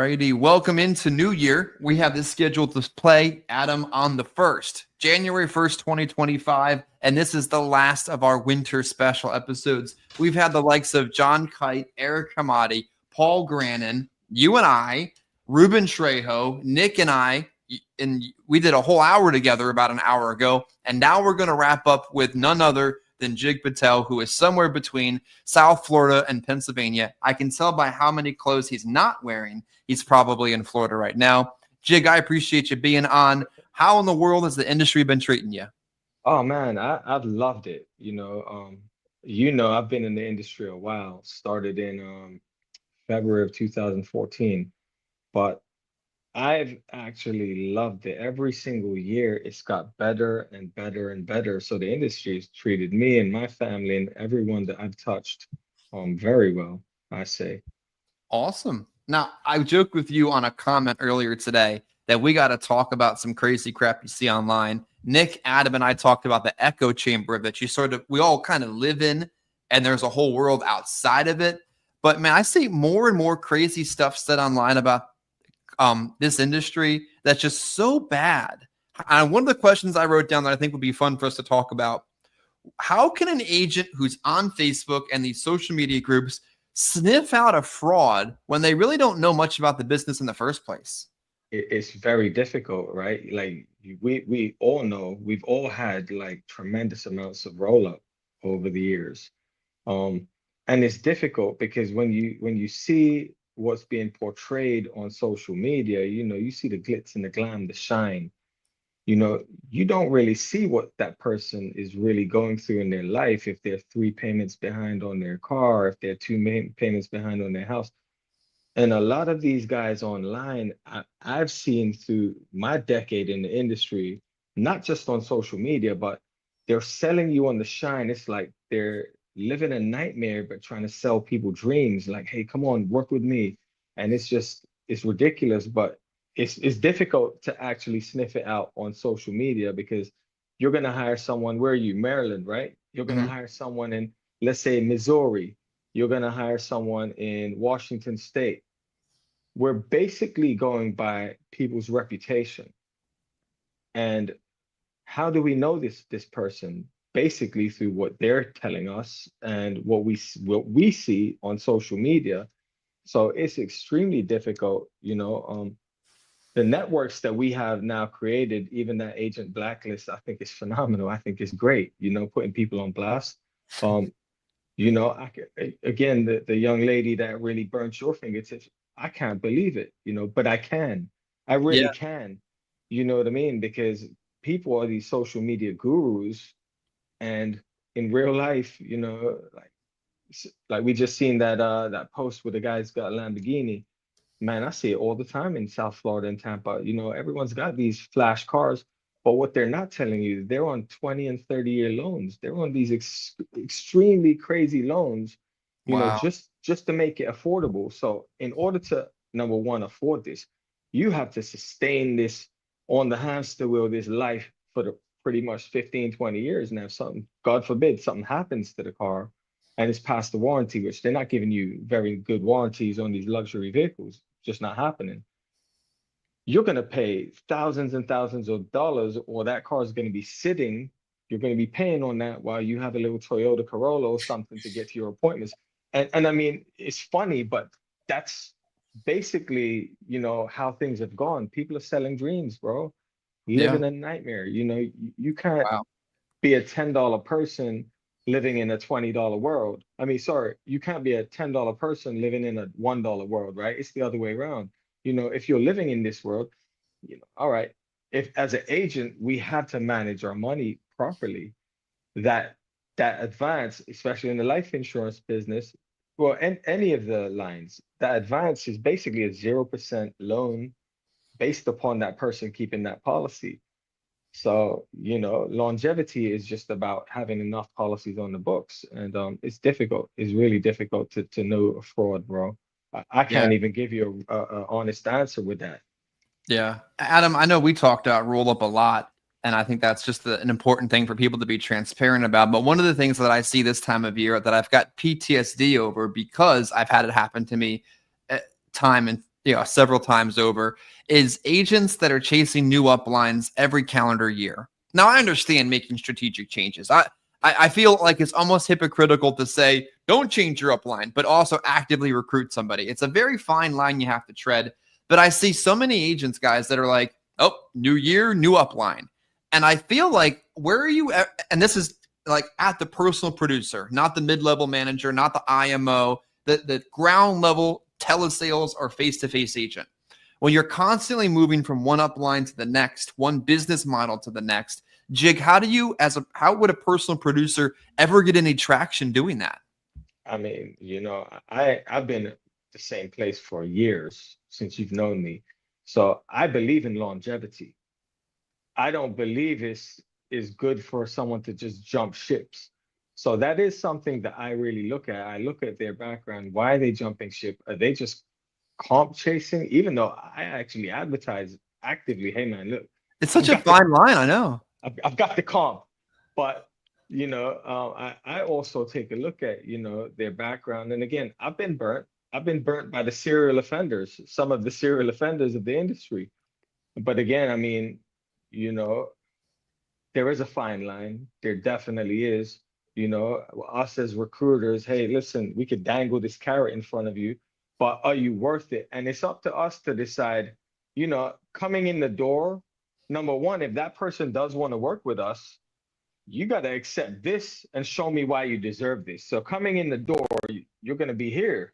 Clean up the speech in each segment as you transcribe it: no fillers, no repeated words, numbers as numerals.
righty. Welcome into New Year. We have this scheduled to play, Adam, on the 1st, January 1st, 2025. And this is the last of our winter special episodes. We've had the likes of John Kite, Eric Hamadi, Paul Grannon, you and I, Ruben Trejo, Nick and I, and we did a whole hour together about an hour ago. And now we're going to wrap up with none other than Jig Patel, who is somewhere between South Florida and Pennsylvania. I can tell by how many clothes he's not wearing. He's probably in Florida right now. Jig, I appreciate you being on. How in the world has the industry been treating you? Oh man, I've loved it. I've been in the industry a while. Started in February of 2014, but I've actually loved it. Every single year, it's got better and better and better. So the industry has treated me and my family and everyone that I've touched very well, I say. Awesome. Now, I joked with you on a comment earlier today that we got to talk about some crazy crap you see online. Nick, Adam, and I talked about the echo chamber that we all kind of live in, and there's a whole world outside of it. But man, I see more and more crazy stuff said online about this industry that's just so bad. And one of the questions I wrote down that I think would be fun for us to talk about: how can an agent who's on Facebook and these social media groups sniff out a fraud when they really don't know much about the business in the first place? It's very difficult, right? Like we all know, we've all had like tremendous amounts of roll up over the years. Um, and it's difficult because when you see what's being portrayed on social media, you see the glitz and the glam, the shine. You don't really see what that person is really going through in their life if they're three payments behind on their car, if they're two payments behind on their house. And a lot of these guys online, I've seen through my decade in the industry, not just on social media, but they're selling you on the shine. It's like they're living a nightmare, but trying to sell people dreams. Like, hey, come on, work with me. And it's ridiculous, but it's difficult to actually sniff it out on social media because you're gonna hire someone, where are you, Maryland, right? You're gonna Mhm. hire someone in, let's say, Missouri. You're gonna hire someone in Washington State. We're basically going by people's reputation. And how do we know this person? Basically through what they're telling us and what we see on social media. So it's extremely difficult, the networks that we have now created, even that agent blacklist, I think is phenomenal. I think it's great, putting people on blast. Um, again, the young lady that really burnt your fingertips, I can't believe it, but I can. I really Yeah. can. You know what I mean? Because people are these social media gurus, and in real life, like we just seen that post where the guy's got a Lamborghini. Man, I see it all the time in South Florida and Tampa. Everyone's got these flash cars, but what they're not telling you, they're on 20 and 30-year loans. They're on these extremely crazy loans, Wow. just to make it affordable. So in order to, number one, afford this, you have to sustain this on the hamster wheel, this life for the pretty much 15, 20 years. And if something, God forbid, something happens to the car and it's past the warranty, which they're not giving you very good warranties on these luxury vehicles, just not happening. You're going to pay thousands and thousands of dollars, or that car is going to be sitting. You're going to be paying on that while you have a little Toyota Corolla or something to get to your appointments. And I mean, it's funny, but that's basically, how things have gone. People are selling dreams, bro. Yeah. Living a nightmare. You can't Wow. be a $10 person living in a $20 world. I mean, sorry, you can't be a $10 person living in a $1 world, right? It's the other way around. If you're living in this world, all right, if as an agent, we have to manage our money properly, that that advance, especially in the life insurance business, well, and any of the lines, that advance is basically a 0% loan based upon that person keeping that policy. So, longevity is just about having enough policies on the books. And it's difficult. It's really difficult to know a fraud, bro. I Yeah. can't even give you a honest answer with that. Yeah. Adam, I know we talked about roll up a lot, and I think that's just an important thing for people to be transparent about. But one of the things that I see this time of year that I've got PTSD over because I've had it happen to me time several times over, is agents that are chasing new uplines every calendar year. Now, I understand making strategic changes. I feel like it's almost hypocritical to say, don't change your upline, but also actively recruit somebody. It's a very fine line you have to tread. But I see so many agents, guys, that are like, oh, new year, new upline. And I feel like, where are you at? And this is like at the personal producer, not the mid-level manager, not the IMO, the ground level telesales or face-to-face agent. When you're constantly moving from one upline to the next, one business model to the next, Jig, how would a personal producer ever get any traction doing that? I mean, I've been at the same place for years since you've known me. So I believe in longevity. I don't believe is good for someone to just jump ships. So that is something that I really look at. I look at their background. Why are they jumping ship? Are they just comp chasing? Even though I actually advertise actively, hey man, look, It's such I've a got the fine line, I know. I've got the comp, but I also take a look at their background. And again, I've been burnt. I've been burnt by the serial offenders, some of the serial offenders of the industry. But again, I mean, you know, there is a fine line. There definitely is. Us as recruiters, hey, listen, we could dangle this carrot in front of you, but are you worth it? And it's up to us to decide, coming in the door, number one, if that person does want to work with us, you got to accept this and show me why you deserve this. So coming in the door, you're going to be here.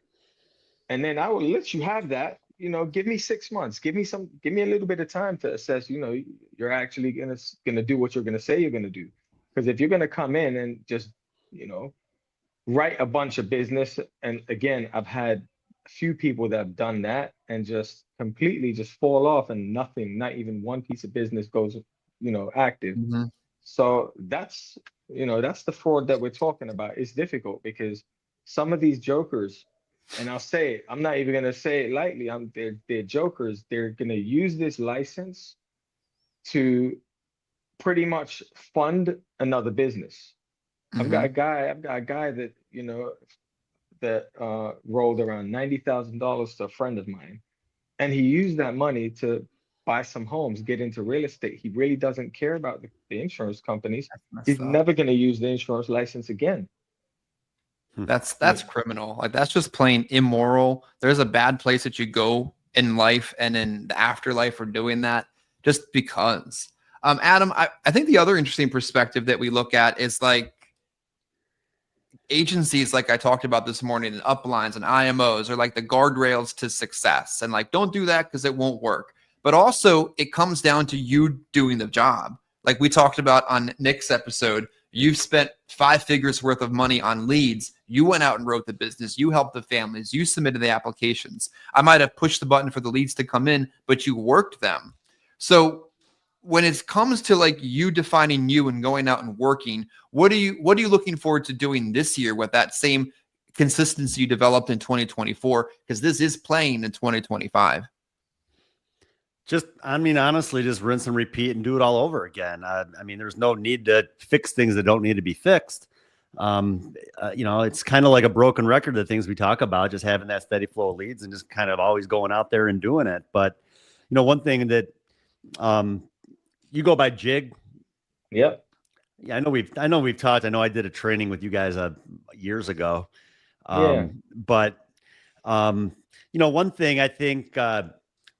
And then I will let you have that. Give me 6 months. Give me a little bit of time to assess, you're actually gonna do what you're gonna say you're gonna do. Because if you're gonna come in and just, you know, write a bunch of business, and again, I've had a few people that have done that and just completely just fall off and nothing, not even one piece of business goes, active. Mhm. So that's the fraud that we're talking about. It's difficult because some of these jokers, and I'll say it, I'm not even gonna say it lightly. They're jokers. They're gonna use this license to pretty much fund another business. Mhm. I've got a guy that, that rolled around $90,000 to a friend of mine, and he used that money to buy some homes, get into real estate. He really doesn't care about the insurance companies. He's Messed up. never going to use the insurance license again. Hmm. That's criminal. Like, that's just plain immoral. There's a bad place that you go in life and in the afterlife for doing that just because. Adam, I think the other interesting perspective that we look at is like agencies, like I talked about this morning, and uplines and IMOs are like the guardrails to success. And like, don't do that because it won't work. But also, it comes down to you doing the job. Like we talked about on Nick's episode, you've spent 5 figures worth of money on leads. You went out and wrote the business. You helped the families. You submitted the applications. I might have pushed the button for the leads to come in, but you worked them. So when it comes to like you defining you and going out and working, what are you looking forward to doing this year with that same consistency you developed in 2024? Because this is playing in 2025. Honestly, just rinse and repeat and do it all over again. There's no need to fix things that don't need to be fixed. It's kind of like a broken record, the things we talk about, just having that steady flow of leads and just kind of always going out there and doing it. But, one thing that, you go by Jig. Yep. Yeah, I know we've talked. I know I did a training with you guys years ago. Yeah. But one thing I think,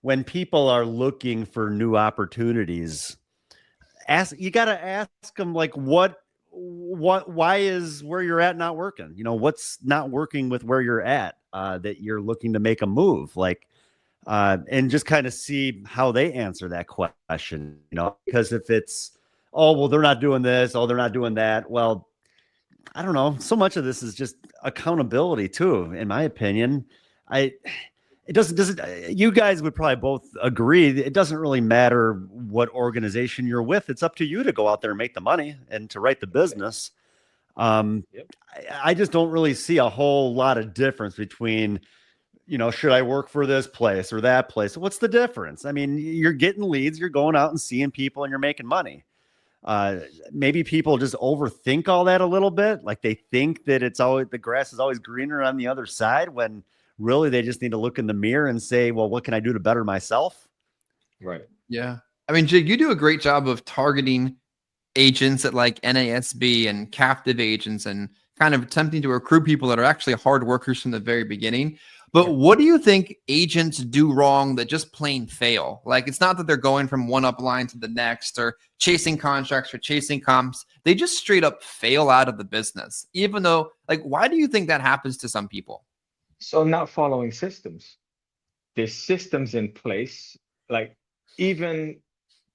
when people are looking for new opportunities, you got to ask them like, why is where you're at not working? What's not working with where you're at, that you're looking to make a move, like, and just kind of see how they answer that question, because if it's, oh, well, they're not doing this, oh, they're not doing that. Well, I don't know. So much of this is just accountability too, in my opinion. You guys would probably both agree that it doesn't really matter what organization you're with. It's up to you to go out there and make the money and to write the business. Yep. I just don't really see a whole lot of difference between, should I work for this place or that place? What's the difference? I mean, you're getting leads, you're going out and seeing people, and you're making money. Maybe people just overthink all that a little bit. Like they think that it's always, the grass is always greener on the other side, when really they just need to look in the mirror and say, well, what can I do to better myself? Right. Yeah. I mean, Jig, you do a great job of targeting agents at like NASB and captive agents and kind of attempting to recruit people that are actually hard workers from the very beginning. But Right. what do you think agents do wrong that just plain fail? Like, it's not that they're going from one upline to the next or chasing contracts or chasing comps. They just straight up fail out of the business, even though, like, why do you think that happens to some people? So not following systems. There's systems in place, like even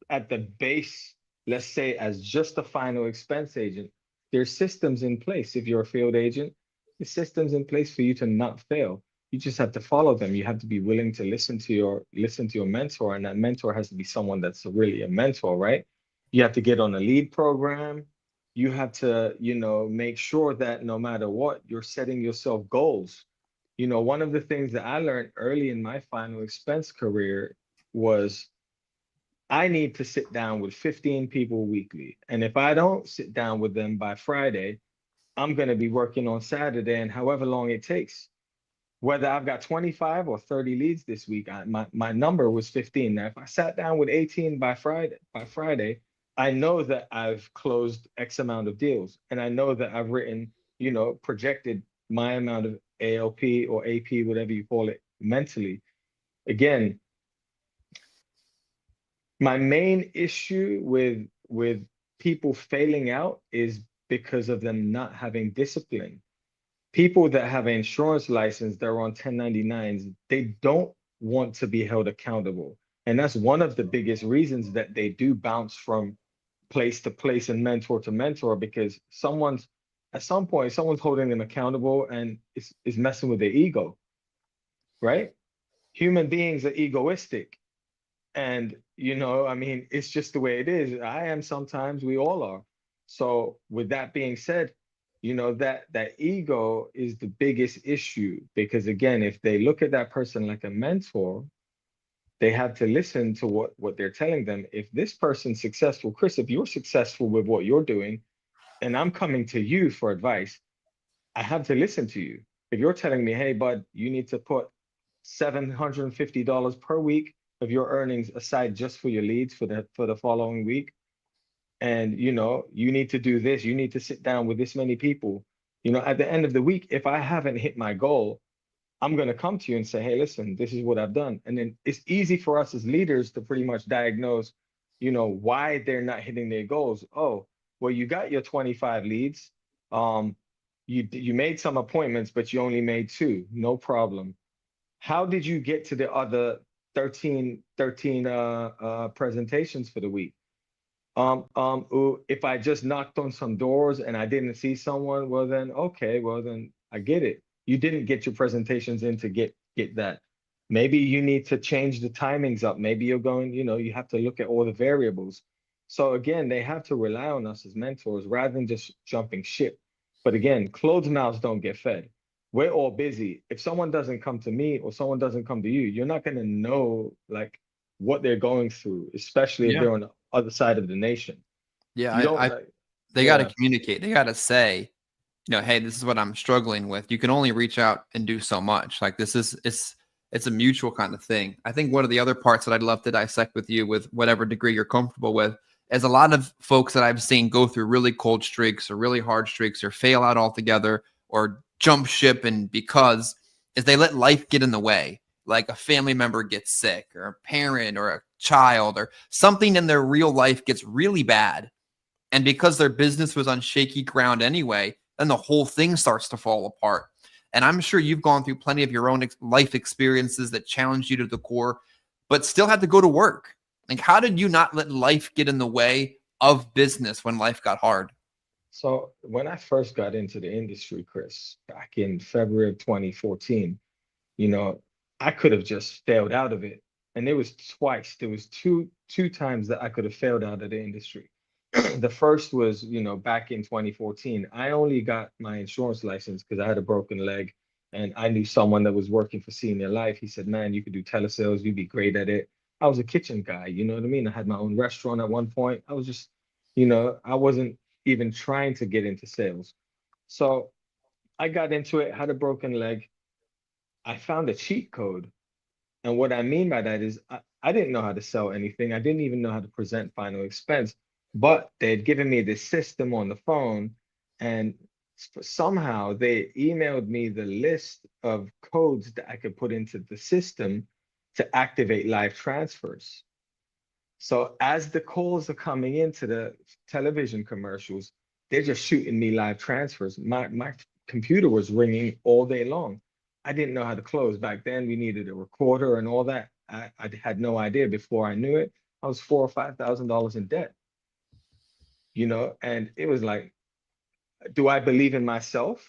at the base, let's say as just a final expense agent, there's systems in place. If you're a field agent, there's systems in place for you to not fail. You just have to follow them. You have to be willing to listen to your mentor, and that mentor has to be someone that's really a mentor, right? You have to get on a lead program. You have to, make sure that no matter what, you're setting yourself goals. One of the things that I learned early in my final expense career was I need to sit down with 15 people weekly. And if I don't sit down with them by Friday, I'm going to be working on Saturday and however long it takes. Whether I've got 25 or 30 leads this week, my number was 15. Now, if I sat down with 18 by Friday, I know that I've closed X amount of deals. And I know that I've written, projected my amount of ALP or AP, whatever you call it, mentally. Again, my main issue with people failing out is because of them not having discipline. People that have an insurance license, they're on 1099s, they don't want to be held accountable. And that's one of the biggest reasons that they do bounce from place to place and mentor to mentor, because at some point someone's holding them accountable and is messing with their ego, right? Human beings are egoistic. And, I mean, it's just the way it is. I am sometimes, we all are. So with that being said, that ego is the biggest issue, because again, if they look at that person like a mentor, they have to listen to what they're telling them. If this person's successful, Chris, if you're successful with what you're doing and I'm coming to you for advice, I have to listen to you. If you're telling me, hey, bud, you need to put $750 per week of your earnings aside just for your leads for the following week, and you need to do this, you need to sit down with this many people. At the end of the week, if I haven't hit my goal, I'm going to come to you and say, hey, listen, this is what I've done. And then it's easy for us as leaders to pretty much diagnose, why they're not hitting their goals. Oh, well, you got your 25 leads. You made some appointments, but you only made two. No problem. How did you get to the other 13 presentations for the week? If I just knocked on some doors and I didn't see someone, well then, okay, well then I get it. You didn't get your presentations in to get that. Maybe you need to change the timings up. Maybe you're going, you have to look at all the variables. So again, they have to rely on us as mentors rather than just jumping ship. But again, closed mouths don't get fed. We're all busy. If someone doesn't come to me or someone doesn't come to you, you're not going to know like what they're going through, especially if Yeah. they're on the other side of the nation. Yeah. You don't They got to yeah, communicate. They got to say, hey, this is what I'm struggling with. You can only reach out and do so much. Like it's a mutual kind of thing. I think one of the other parts that I'd love to dissect with you, with whatever degree you're comfortable with, is a lot of folks that I've seen go through really cold streaks or really hard streaks or fail out altogether or jump ship, and because is they let life get in the way. Like a family member gets sick or a parent or a child or something in their real life gets really bad. And because their business was on shaky ground anyway, then the whole thing starts to fall apart. And I'm sure you've gone through plenty of your own life experiences that challenged you to the core, but still had to go to work. Like, how did you not let life get in the way of business when life got hard? so when I first got into the industry, Chris, back in February of 2014, you know, I could have just failed out of it. And there was twice, there was two times that I could have failed out of the industry. The first was, back in 2014. I only got my insurance license because I had a broken leg and I knew someone that was working for Senior Life. He said, man, you could do telesales, you'd be great at it. I was a kitchen guy, you know what I mean? I had my own restaurant at one point. I was just, I wasn't even trying to get into sales. So I got into it, had a broken leg. I found a cheat code. And what I mean by that is I didn't know how to sell anything. I didn't even know how to present final expense, but they had given me this system on the phone, and somehow they emailed me the list of codes that I could put into the system to activate live transfers. So as the calls are coming into the television commercials, they're just shooting me live transfers. My computer was ringing all day long. I didn't know how to close. Back then, we needed a recorder and all that. I had no idea. Before I knew it, I was $4,000 or $5,000 in debt, and it was like, do I believe in myself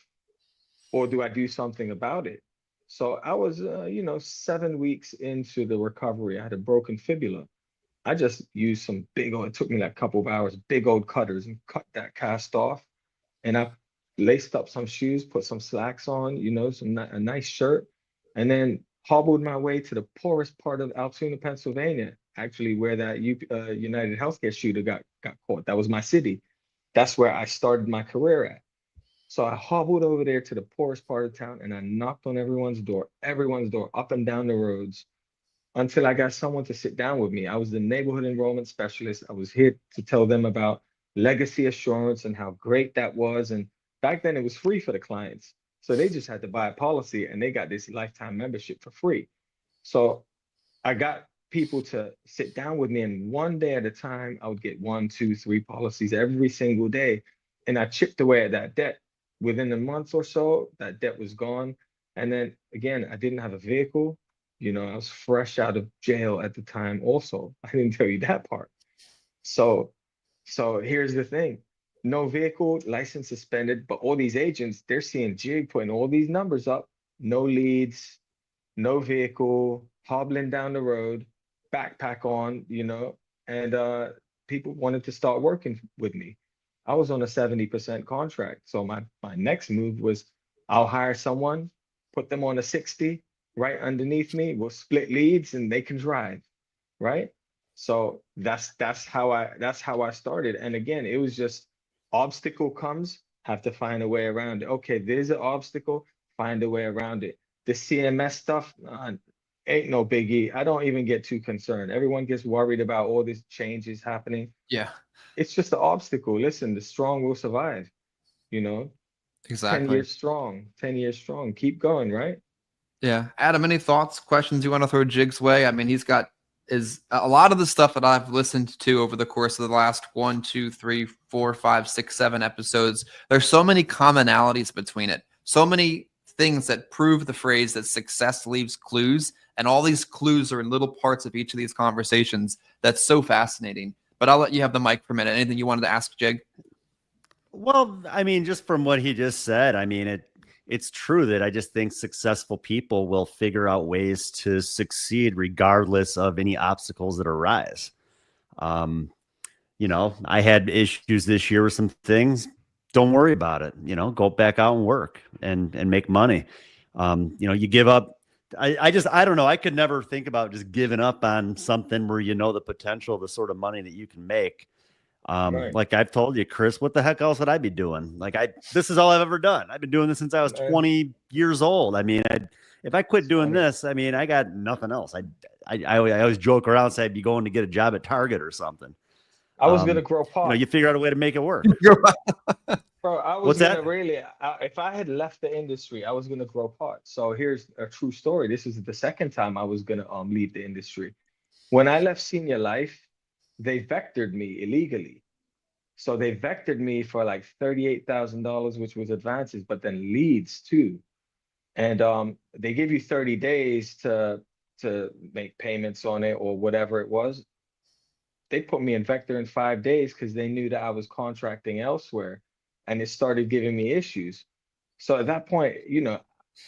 or do I do something about it? So I was, 7 weeks into the recovery. I had a broken fibula. I just used some big old, it took me like a couple of hours, big old cutters and cut that cast off. And I laced up some shoes, put some slacks on, a nice shirt, and then hobbled my way to the poorest part of Altoona, Pennsylvania, actually where that United Healthcare shooter got caught. That was my city. That's where I started my career at. So I hobbled over there to the poorest part of town and I knocked on everyone's door, up and down the roads until I got someone to sit down with me. I was the neighborhood enrollment specialist. I was here to tell them about legacy assurance and how great that was. And back then it was free for the clients. So they just had to buy a policy and they got this lifetime membership for free. So I got people to sit down with me, and one day at a time, I would get 1, 2, 3 policies every single day. And I chipped away at that debt. Within a month or so, that debt was gone. And then again, I didn't have a vehicle. I was fresh out of jail at the time also. I didn't tell you that part. So here's the thing. No vehicle, license suspended, but all these agents, they're seeing Jig putting all these numbers up, no leads, no vehicle, hobbling down the road, backpack on, and people wanted to start working with me. I was on a 70% contract. So my next move was I'll hire someone, put them on a 60 right underneath me. We'll split leads and they can drive, right? So that's how I started. And again, it was just obstacle comes, have to find a way around it. Okay, there's an obstacle, find a way around it. The CMS stuff, ain't no biggie. I don't even get too concerned. Everyone gets worried about all these changes happening. Yeah, It's just an obstacle. Listen, the strong will survive, you know, 10 exactly. years strong, 10 years strong. Keep going, right? Yeah. Adam, any thoughts, questions you want to throw Jig's way? I mean, he's got is a lot of the stuff that I've listened to over the course of the last 1, 2, 3, 4, 5, 6, 7 episodes. There's so many commonalities between it. So many things that prove the phrase that success leaves clues. And all these clues are in little parts of each of these conversations. That's so fascinating. But I'll let you have the mic for a minute. Anything you wanted to ask Jig? Well, I mean, just from what he just said, I mean, it's true that I just think successful people will figure out ways to succeed regardless of any obstacles that arise. I had issues this year with some things. Don't worry about it. Go back out and work and make money. You give up. I don't know. I could never think about just giving up on something where the potential, the sort of money that you can make. Right. Like I've told you, Chris, what the heck else would I be doing? This is all I've ever done. I've been doing this since I was Man, 20 years old. I mean, if I quit it's doing funny. this, I mean, I got nothing else. I always joke around and say I'd be going to get a job at Target or something. I was gonna grow pot. You figure out a way to make it work. Bro, I was What's gonna that? really, if I had left the industry, I was gonna grow pot. So here's a true story. This is the second time I was gonna leave the industry. When I left senior life, they vectored me illegally. So they vectored me for like $38,000, which was advances, but then leads too. And they give you 30 days to make payments on it or whatever it was. They put me in vector in 5 days because they knew that I was contracting elsewhere, and it started giving me issues. So at that point,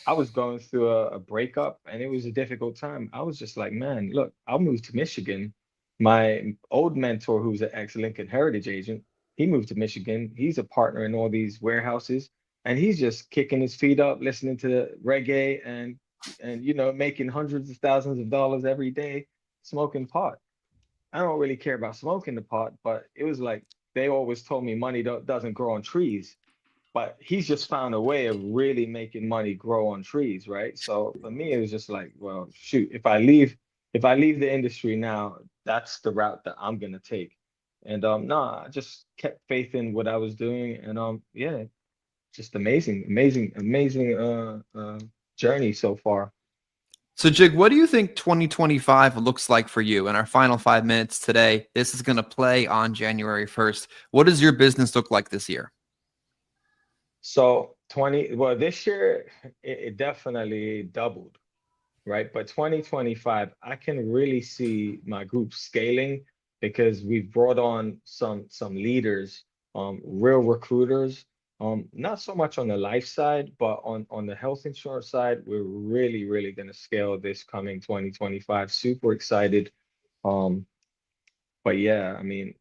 I was going through a breakup and it was a difficult time. I was just like, man, look, I'll move to Michigan. My old mentor, who's an ex-Lincoln Heritage agent, he moved to Michigan. He's a partner in all these warehouses, and he's just kicking his feet up, listening to reggae and making hundreds of thousands of dollars every day, smoking pot. I don't really care about smoking the pot, but it was like they always told me money doesn't grow on trees. but he's just found a way of really making money grow on trees, right? So for me, it was just like, well, shoot, if I leave the industry now, that's the route that I'm gonna take. And no, I just kept faith in what I was doing, and yeah, just amazing journey so far. So, Jig, what do you think 2025 looks like for you? In our final 5 minutes today, this is going to play on January 1st. What does your business look like this year? So well, this year it definitely doubled, right? But 2025, I can really see my group scaling because we've brought on some leaders, real recruiters. Not so much on the life side, but on the health insurance side, we're really going to scale this coming 2025. Super excited. Um, but yeah, I mean,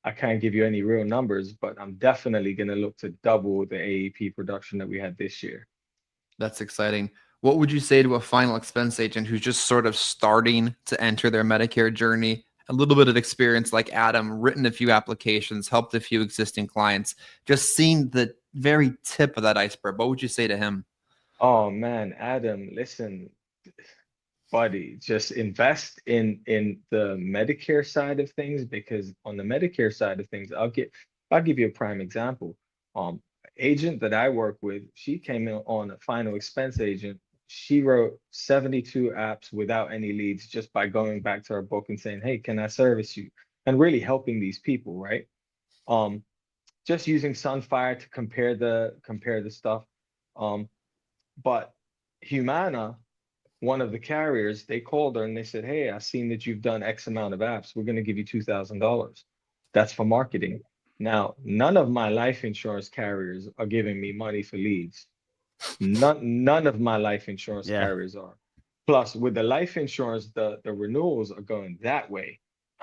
I can't give you any real numbers, but I'm definitely going to look to double the AEP production that we had this year. That's exciting. What would you say to a final expense agent who's just sort of starting to enter their Medicare journey? A little bit of experience like Adam, written a few applications, helped a few existing clients, just seen the very tip of that iceberg. What would you say to him? Oh man, Adam, listen, buddy, just invest in the Medicare side of things, because on the Medicare side of things, I'll give you a prime example. Agent that I work with, she came in on a final expense agent. She wrote 72 apps without any leads, just by going back to her book and saying, "Hey, can I service you?" And really helping these people, right? Just using Sunfire to compare the stuff. But Humana, one of the carriers, they called her and they said, "Hey, I've seen that you've done X amount of apps. We're going to give you $2,000. That's for marketing." Now, none of my life insurance carriers are giving me money for leads. None of my life insurance carriers are. Plus, with the life insurance, the renewals are going that way,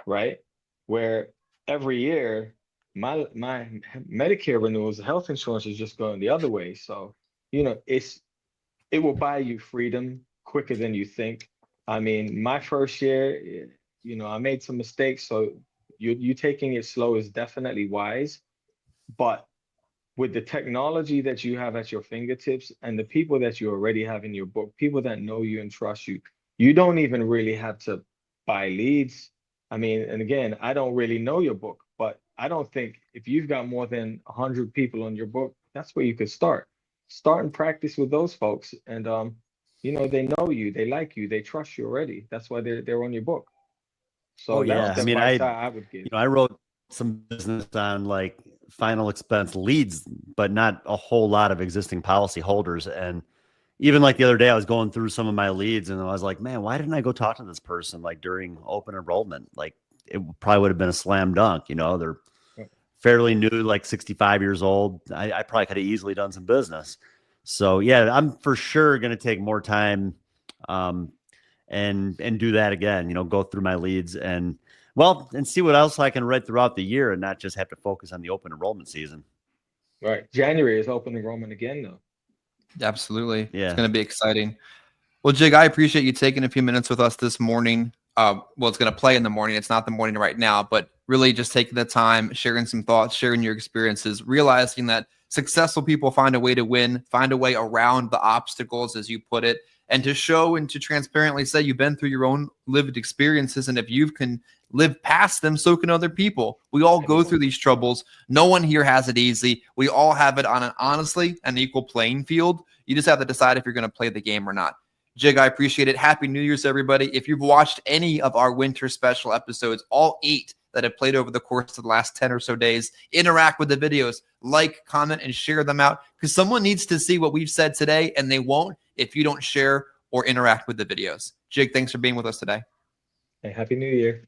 right? Where every year my Medicare renewals, health insurance is just going the other way. So, it will buy you freedom quicker than you think. I mean, my first year, I made some mistakes, so you taking it slow is definitely wise. But with the technology that you have at your fingertips and the people that you already have in your book, people that know you and trust you, you don't even really have to buy leads. I mean, and again, I don't really know your book, but I don't think if you've got more than 100 people on your book, that's where you could start. Start and practice with those folks, and they know you, they like you, they trust you already. That's why they're on your book. So that's the advice I would give. I wrote some business on like final expense leads, but not a whole lot of existing policy holders. And even like the other day, I was going through some of my leads and I was like, man, why didn't I go talk to this person like during open enrollment? Like it probably would have been a slam dunk. They're fairly new, like 65 years old. I probably could have easily done some business. So yeah, I'm for sure going to take more time and do that again, go through my leads and see what else I can write throughout the year and not just have to focus on the open enrollment season. Right. January is open enrollment again, though. Absolutely. Yeah. It's going to be exciting. Well, Jig, I appreciate you taking a few minutes with us this morning. It's going to play in the morning. It's not the morning right now, but really just taking the time, sharing some thoughts, sharing your experiences, realizing that successful people find a way to win, find a way around the obstacles, as you put it, and to show and to transparently say you've been through your own lived experiences. And if you can live past them, so can other people. We all go through these troubles. No one here has it easy. We all have it on an equal playing field. You just have to decide if you're going to play the game or not. Jig, I appreciate it. Happy New Year's, everybody. If you've watched any of our winter special episodes, all 8 that have played over the course of the last 10 or so days, interact with the videos, like, comment, and share them out, because someone needs to see what we've said today, and they won't if you don't share or interact with the videos. Jig, thanks for being with us today. Hey, Happy New Year.